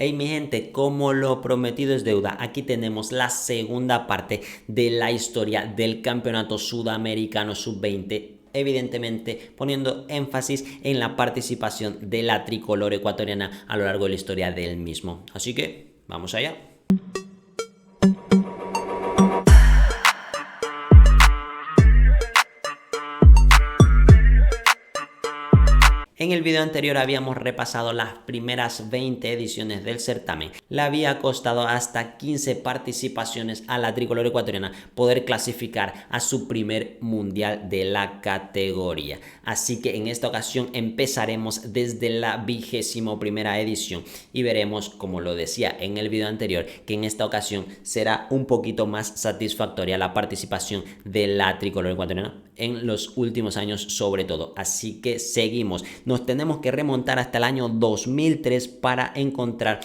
Hey mi gente, como lo prometido es deuda, aquí tenemos la segunda parte de la historia del Campeonato Sudamericano Sub-20, evidentemente poniendo énfasis en la participación de la tricolor ecuatoriana a lo largo de la historia del mismo. Así que, vamos allá. En el video anterior habíamos repasado las primeras 20 ediciones del certamen. Le había costado hasta 15 participaciones a la tricolor ecuatoriana poder clasificar a su primer mundial de la categoría. Así que en esta ocasión empezaremos desde la 21ª edición y veremos, como lo decía en el video anterior, que en esta ocasión será un poquito más satisfactoria la participación de la tricolor ecuatoriana en los últimos años sobre todo. Así que seguimos. Nos tenemos que remontar hasta el año 2003 para encontrar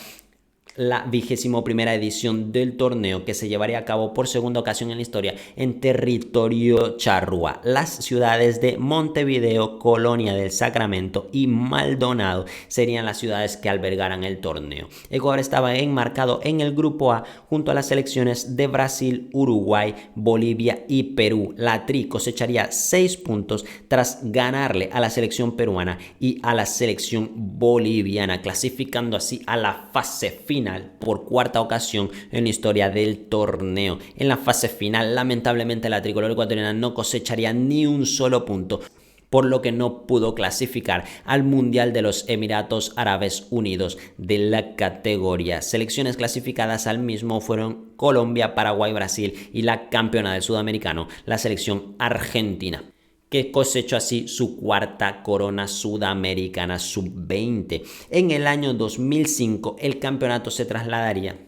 la 21ª edición del torneo, que se llevaría a cabo por segunda ocasión en la historia en territorio charrúa. Las ciudades de Montevideo, Colonia del Sacramento y Maldonado serían las ciudades que albergaran el torneo. Ecuador estaba enmarcado en el grupo A junto a las selecciones de Brasil, Uruguay, Bolivia y Perú. La Tri cosecharía 6 puntos tras ganarle a la selección peruana y a la selección boliviana, clasificando así a la fase final por cuarta ocasión en la historia del torneo. En la fase final, lamentablemente, la tricolor ecuatoriana no cosecharía ni un solo punto, por lo que no pudo clasificar al Mundial de los Emiratos Árabes Unidos de la categoría. Selecciones clasificadas al mismo fueron Colombia, Paraguay, Brasil y la campeona del sudamericano, la selección argentina, que cosechó así su cuarta corona sudamericana sub-20. En el año 2005 el campeonato se trasladaría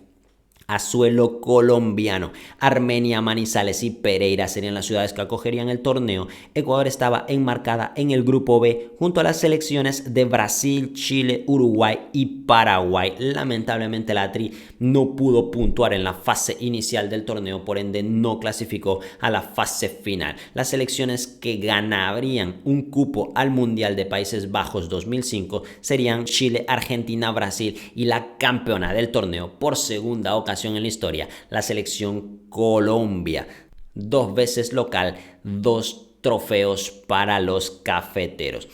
a suelo colombiano. Armenia, Manizales y Pereira serían las ciudades que acogerían el torneo. Ecuador estaba enmarcada en el grupo B junto a las selecciones de Brasil, Chile, Uruguay y Paraguay. Lamentablemente la Tri no pudo puntuar en la fase inicial del torneo, por ende no clasificó a la fase final. Las selecciones que ganarían un cupo al Mundial de Países Bajos 2005 serían Chile, Argentina, Brasil y la campeona del torneo por segunda ocasión en la historia, la selección Colombia. 2 veces local, 2 trofeos para los cafeteros.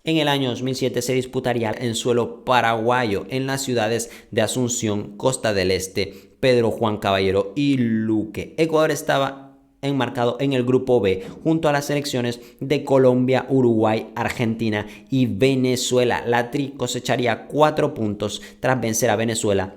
En el año 2007 se disputaría en suelo paraguayo en las ciudades de Asunción, Costa del Este, Pedro Juan Caballero y Luque. Ecuador estaba enmarcado en el grupo B junto a las selecciones de Colombia, Uruguay, Argentina y Venezuela. La Tri cosecharía 4 puntos tras vencer a Venezuela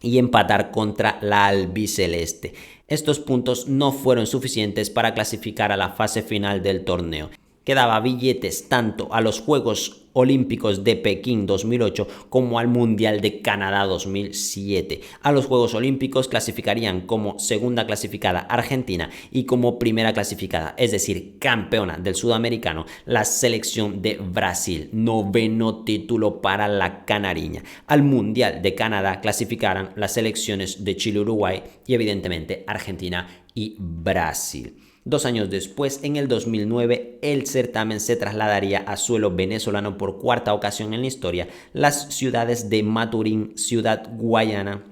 y empatar contra la albiceleste. Estos puntos no fueron suficientes para clasificar a la fase final del torneo. Quedaba billetes tanto a los Juegos Olímpicos de Pekín 2008 como al Mundial de Canadá 2007. A los Juegos Olímpicos clasificarían como segunda clasificada Argentina y como primera clasificada, es decir, campeona del sudamericano, la selección de Brasil. 9º título para la canariña. Al Mundial de Canadá clasificarán las selecciones de Chile, Uruguay y evidentemente Argentina y Brasil. 2 años después, en el 2009, el certamen se trasladaría a suelo venezolano por cuarta ocasión en la historia. Las ciudades de Maturín, Ciudad Guayana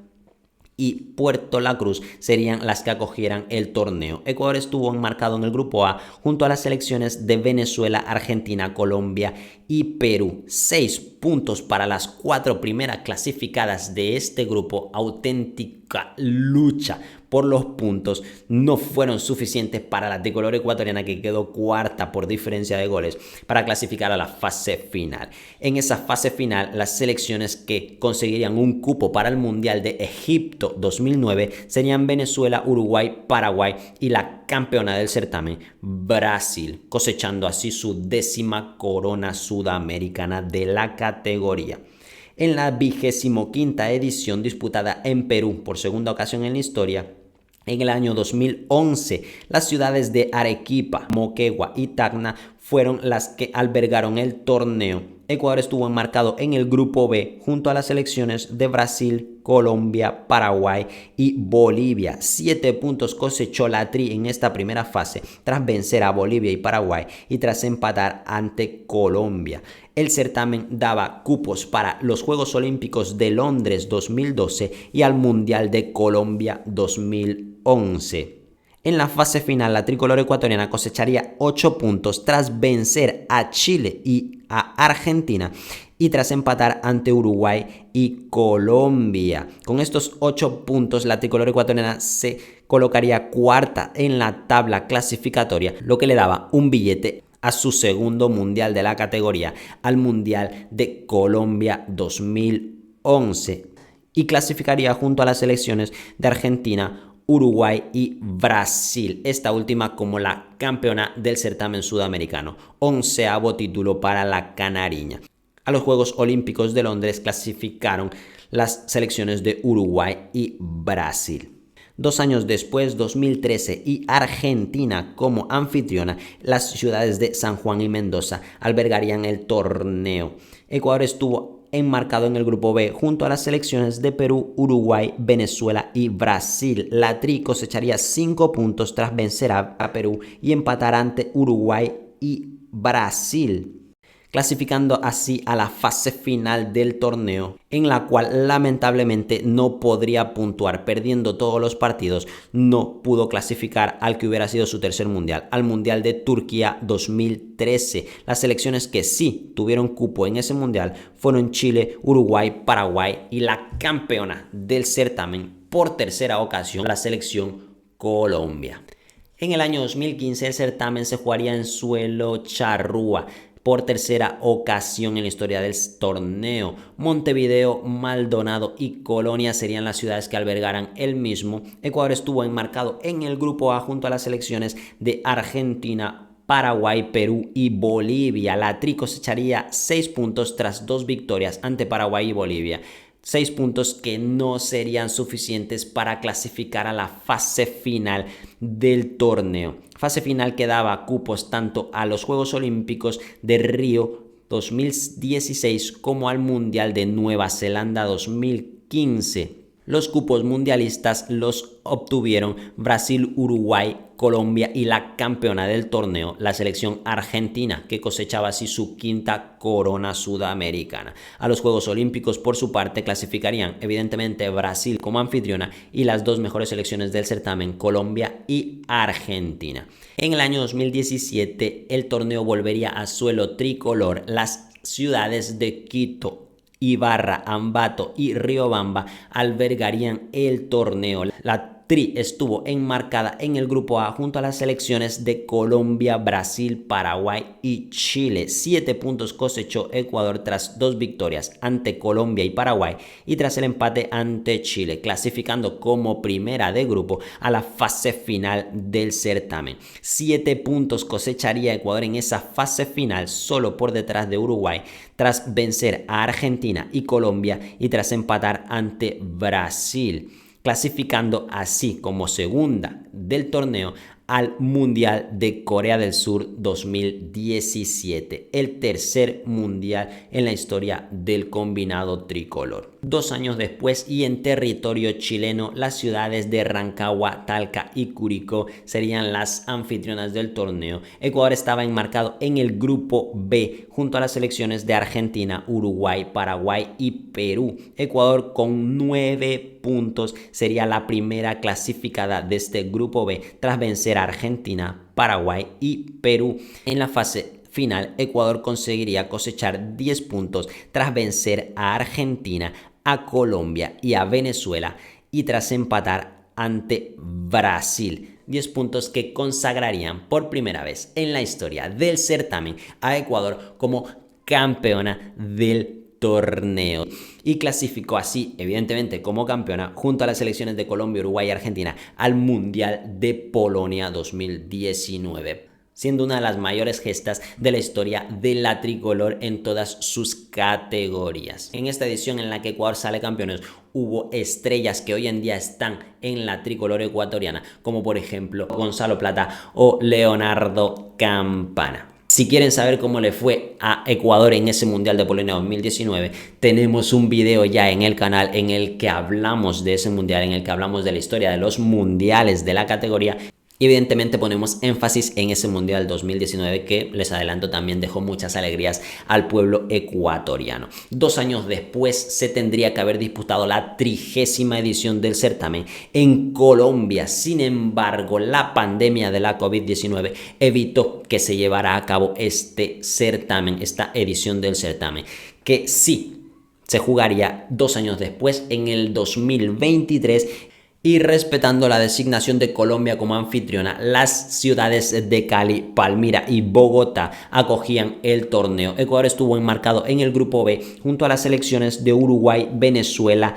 y Puerto La Cruz serían las que acogieran el torneo. Ecuador estuvo enmarcado en el grupo A junto a las selecciones de Venezuela, Argentina, Colombia y Perú. 6 puntos para las 4 primeras clasificadas de este grupo. Auténtica lucha por los puntos no fueron suficientes para la tricolor ecuatoriana, que quedó cuarta por diferencia de goles, para clasificar a la fase final. En esa fase final, las selecciones que conseguirían un cupo para el Mundial de Egipto 2009 serían Venezuela, Uruguay, Paraguay y la campeona del certamen, Brasil, cosechando así su 10ª corona sudamericana de la categoría. En la 25ª edición disputada en Perú por segunda ocasión en la historia, en el año 2011, las ciudades de Arequipa, Moquegua y Tacna fueron las que albergaron el torneo. Ecuador estuvo enmarcado en el grupo B junto a las selecciones de Brasil, Colombia, Paraguay y Bolivia. 7 puntos cosechó la Tri en esta primera fase tras vencer a Bolivia y Paraguay y tras empatar ante Colombia. El certamen daba cupos para los Juegos Olímpicos de Londres 2012 y al Mundial de Colombia 2011. En la fase final, la tricolor ecuatoriana cosecharía 8 puntos tras vencer a Chile y a Argentina y tras empatar ante Uruguay y Colombia. Con estos 8 puntos, la tricolor ecuatoriana se colocaría cuarta en la tabla clasificatoria, lo que le daba un billete a su segundo mundial de la categoría, al Mundial de Colombia 2011, y clasificaría junto a las selecciones de Argentina, Uruguay y Brasil, esta última como la campeona del certamen sudamericano. 11º título para la canariña. A los Juegos Olímpicos de Londres clasificaron las selecciones de Uruguay y Brasil. 2 años después, 2013, y Argentina como anfitriona, las ciudades de San Juan y Mendoza albergarían el torneo. Ecuador estuvo enmarcado en el grupo B junto a las selecciones de Perú, Uruguay, Venezuela y Brasil. La Tri cosecharía 5 puntos tras vencer a Perú y empatar ante Uruguay y Brasil, clasificando así a la fase final del torneo, en la cual lamentablemente no podría puntuar, perdiendo todos los partidos. No pudo clasificar al que hubiera sido su tercer mundial, al Mundial de Turquía 2013. Las selecciones que sí tuvieron cupo en ese mundial fueron Chile, Uruguay, Paraguay y la campeona del certamen por tercera ocasión, la selección Colombia. En el año 2015 el certamen se jugaría en suelo charrúa por tercera ocasión en la historia del torneo. Montevideo, Maldonado y Colonia serían las ciudades que albergaran el mismo. Ecuador estuvo enmarcado en el grupo A junto a las selecciones de Argentina, Paraguay, Perú y Bolivia. La Tri cosecharía 6 puntos tras 2 victorias ante Paraguay y Bolivia. 6 puntos que no serían suficientes para clasificar a la fase final del torneo. Fase final que daba cupos tanto a los Juegos Olímpicos de Río 2016 como al Mundial de Nueva Zelanda 2015. Los cupos mundialistas los obtuvieron Brasil, Uruguay, Colombia y la campeona del torneo, la selección argentina, que cosechaba así su 5ª corona sudamericana. A los Juegos Olímpicos, por su parte, clasificarían evidentemente Brasil como anfitriona y las 2 mejores selecciones del certamen, Colombia y Argentina. En el año 2017, el torneo volvería a suelo tricolor. Las ciudades de Quito, Ibarra, Ambato y Riobamba albergarían el torneo. La Tri estuvo enmarcada en el grupo A junto a las selecciones de Colombia, Brasil, Paraguay y Chile. 7 puntos cosechó Ecuador tras 2 victorias ante Colombia y Paraguay y tras el empate ante Chile, clasificando como primera de grupo a la fase final del certamen. 7 puntos cosecharía Ecuador en esa fase final, solo por detrás de Uruguay, tras vencer a Argentina y Colombia y tras empatar ante Brasil, clasificando así como segunda del torneo al Mundial de Corea del Sur 2017, el tercer mundial en la historia del combinado tricolor. 2 años después y en territorio chileno, las ciudades de Rancagua, Talca y Curicó serían las anfitrionas del torneo. Ecuador estaba enmarcado en el grupo B junto a las selecciones de Argentina, Uruguay, Paraguay y Perú. Ecuador con 9 puntos sería la primera clasificada de este grupo B tras vencer a Argentina, Paraguay y Perú. En la fase final, Ecuador conseguiría cosechar 10 puntos tras vencer a Argentina, a Colombia y a Venezuela y tras empatar ante Brasil. 10 puntos que consagrarían por primera vez en la historia del certamen a Ecuador como campeona del torneo y clasificó así evidentemente como campeona junto a las selecciones de Colombia, Uruguay y Argentina al Mundial de Polonia 2019, siendo una de las mayores gestas de la historia de la tricolor en todas sus categorías. En esta edición en la que Ecuador sale campeones hubo estrellas que hoy en día están en la tricolor ecuatoriana, como por ejemplo Gonzalo Plata o Leonardo Campana. Si quieren saber cómo le fue a Ecuador en ese Mundial de Polonia 2019, tenemos un video ya en el canal en el que hablamos de ese Mundial, en el que hablamos de la historia de los mundiales de la categoría. Y evidentemente ponemos énfasis en ese Mundial 2019 que, les adelanto, también dejó muchas alegrías al pueblo ecuatoriano. 2 años después se tendría que haber disputado la 30ª edición del certamen en Colombia. Sin embargo, la pandemia de la COVID-19 evitó que se llevara a cabo este certamen, esta edición del certamen, que sí se jugaría 2 años después, en el 2023. Y respetando la designación de Colombia como anfitriona, las ciudades de Cali, Palmira y Bogotá acogían el torneo. Ecuador estuvo enmarcado en el grupo B junto a las selecciones de Uruguay, Venezuela,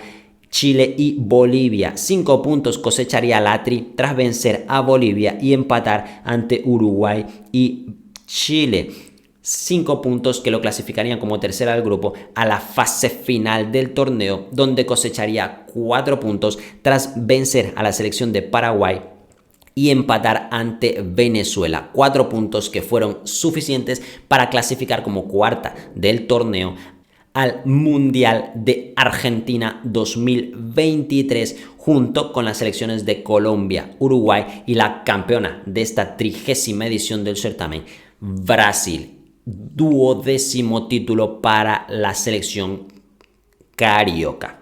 Chile y Bolivia. 5 puntos cosecharía la Tri tras vencer a Bolivia y empatar ante Uruguay y Chile. 5 puntos que lo clasificarían como tercera del grupo a la fase final del torneo, donde cosecharía 4 puntos tras vencer a la selección de Paraguay y empatar ante Venezuela. 4 puntos que fueron suficientes para clasificar como cuarta del torneo al Mundial de Argentina 2023, junto con las selecciones de Colombia, Uruguay y la campeona de esta 30ª edición del certamen, Brasil. 12º título para la selección carioca.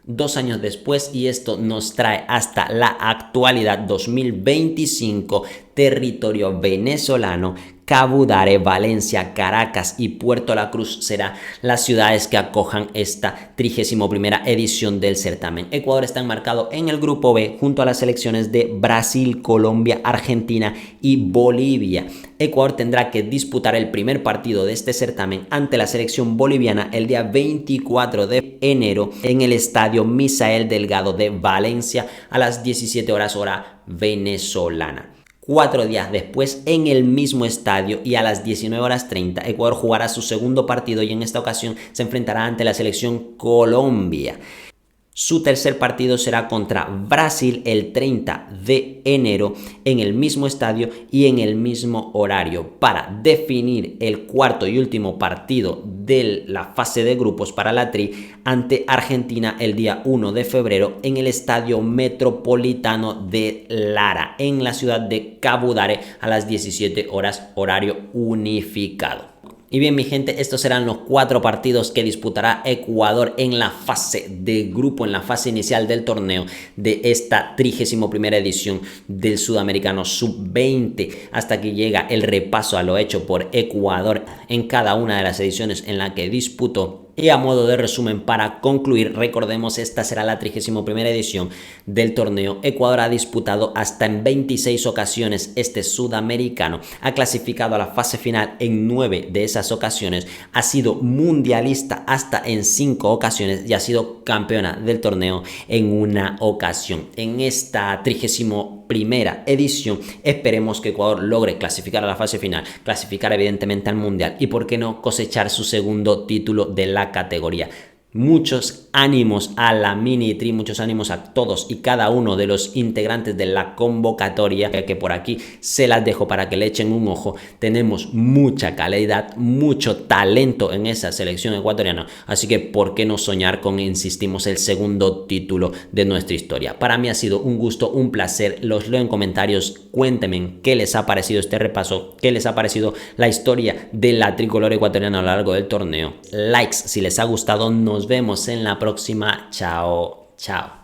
2 años después, y esto nos trae hasta la actualidad 2025, territorio venezolano. Cabudare, Valencia, Caracas y Puerto La Cruz serán las ciudades que acojan esta 31ª edición del certamen. Ecuador está enmarcado en el grupo B junto a las selecciones de Brasil, Colombia, Argentina y Bolivia. Ecuador tendrá que disputar el primer partido de este certamen ante la selección boliviana el día 24 de enero en el estadio Misael Delgado de Valencia a las 17 horas hora venezolana. 4 días después, en el mismo estadio y a las 19:30, Ecuador jugará su segundo partido y en esta ocasión se enfrentará ante la selección Colombia. Su tercer partido será contra Brasil el 30 de enero en el mismo estadio y en el mismo horario para definir el cuarto y último partido de la fase de grupos para la Tri ante Argentina el día 1 de febrero en el Estadio Metropolitano de Lara en la ciudad de Cabudare a las 17 horas horario unificado. Y bien, mi gente, estos serán los 4 partidos que disputará Ecuador en la fase de grupo, en la fase inicial del torneo de esta 31ª edición del Sudamericano Sub-20. Hasta que llega el repaso a lo hecho por Ecuador en cada una de las ediciones en la que disputó. Y a modo de resumen, para concluir, recordemos, esta será la 31ª edición del torneo. Ecuador ha disputado hasta en 26 ocasiones este sudamericano, ha clasificado a la fase final en 9 de esas ocasiones, ha sido mundialista hasta en 5 ocasiones y ha sido campeona del torneo en una ocasión. En esta 31ª edición esperemos que Ecuador logre clasificar a la fase final, clasificar evidentemente al mundial y por qué no cosechar su segundo título de la categoría. Muchos ánimos a la Mini Tri, muchos ánimos a todos y cada uno de los integrantes de la convocatoria, que por aquí se las dejo para que le echen un ojo. Tenemos mucha calidad, mucho talento en esa selección ecuatoriana, así que por qué no soñar con, insistimos, el segundo título de nuestra historia. Para mí ha sido un gusto, un placer, los leo en comentarios, cuéntenme qué les ha parecido este repaso, qué les ha parecido la historia de la tricolor ecuatoriana a lo largo del torneo. Likes si les ha gustado, nos vemos en la próxima. Chao, chao.